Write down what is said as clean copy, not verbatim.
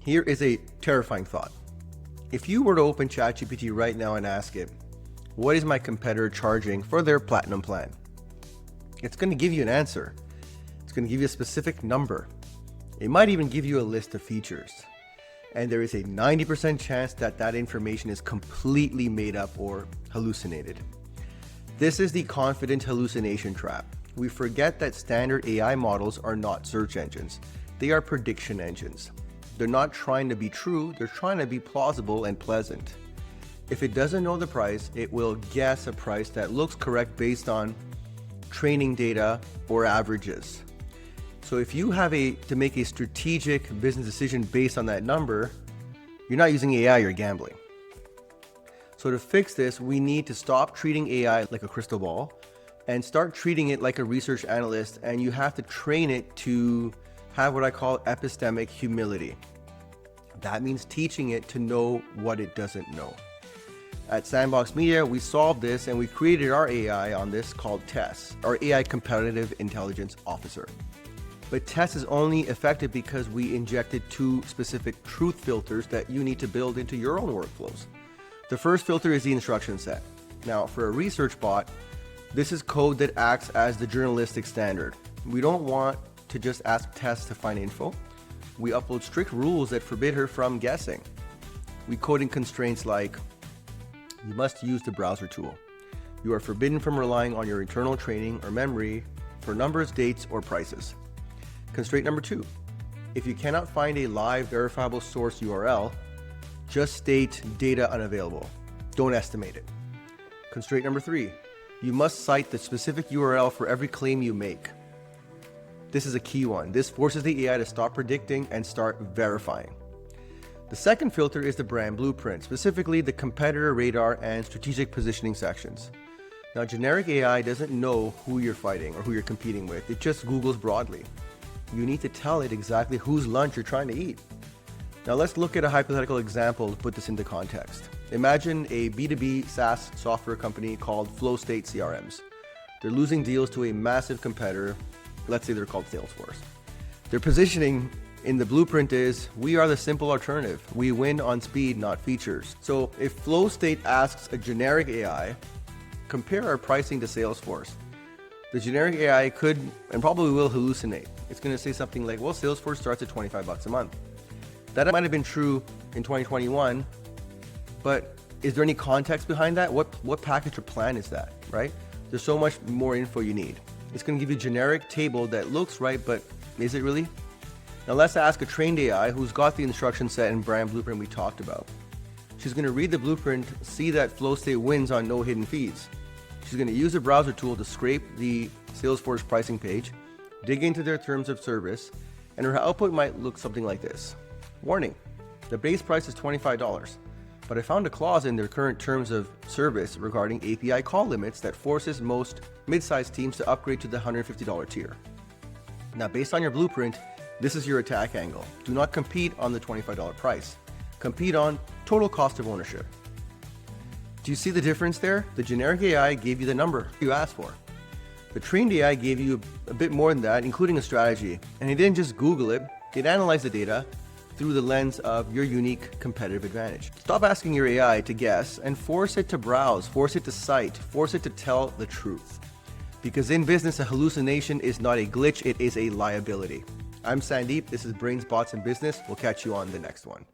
Here is a terrifying thought. If you were to open ChatGPT right now and ask it, what is my competitor charging for their platinum plan? It's going to give you an answer. It's going to give you a specific number. It might even give you a list of features. And there is a 90% chance that that information is completely made up or hallucinated. This is the confident hallucination trap. We forget that standard AI models are not search engines. They are prediction engines. They're not trying to be true, they're trying to be plausible and pleasant. If it doesn't know the price, it will guess a price that looks correct based on training data or averages. So if you have to make a strategic business decision based on that number, you're not using AI, you're gambling. So to fix this, we need to stop treating AI like a crystal ball and start treating it like a research analyst, and you have to train it to have what I call epistemic humility. That means teaching it to know what it doesn't know. At Sandbox Media, we solved this and we created our AI on this called Tess, our AI Competitive Intelligence Officer. But Tess is only effective because we injected two specific truth filters that you need to build into your own workflows. The first filter is the instruction set. Now, for a research bot, this is code that acts as the journalistic standard. We don't want to just ask Tess to find info. We upload strict rules that forbid her from guessing. We code in constraints like, you must use the browser tool. You are forbidden from relying on your internal training or memory for numbers, dates, or prices. Constraint number 2, if you cannot find a live verifiable source URL, just state data unavailable. Don't estimate it. Constraint number 3, you must cite the specific URL for every claim you make. This is a key one. This forces the AI to stop predicting and start verifying. The second filter is the brand blueprint, specifically the competitor radar and strategic positioning sections. Now, generic AI doesn't know who you're fighting or who you're competing with. It just Googles broadly. You need to tell it exactly whose lunch you're trying to eat. Now let's look at a hypothetical example to put this into context. Imagine a B2B SaaS software company called Flow State CRMs. They're losing deals to a massive competitor. Let's say they're called Salesforce. Their positioning in the blueprint is, we are the simple alternative. We win on speed, not features. So if Flow State asks a generic AI, compare our pricing to Salesforce, the generic AI could and probably will hallucinate. It's going to say something like, well, Salesforce starts at $25 a month. That might have been true in 2021, but is there any context behind that? What package or plan is that, right? There's so much more info you need. It's going to give you a generic table that looks right, but is it really? Now let's ask a trained AI who's got the instruction set and brand blueprint we talked about. She's going to read the blueprint, see that Flow State wins on no hidden fees. She's going to use a browser tool to scrape the Salesforce pricing page, dig into their terms of service, and her output might look something like this. Warning, the base price is $25, but I found a clause in their current terms of service regarding API call limits that forces most mid-sized teams to upgrade to the $150 tier. Now, based on your blueprint, this is your attack angle. Do not compete on the $25 price. Compete on total cost of ownership. Do you see the difference there? The generic AI gave you the number you asked for. The trained AI gave you a bit more than that, including a strategy. And it didn't just Google it, it analyzed the data through the lens of your unique competitive advantage. Stop asking your AI to guess and force it to browse, force it to cite, force it to tell the truth. Because in business, a hallucination is not a glitch, it is a liability. I'm Sandeep, this is Brains, Bots, and Business. We'll catch you on the next one.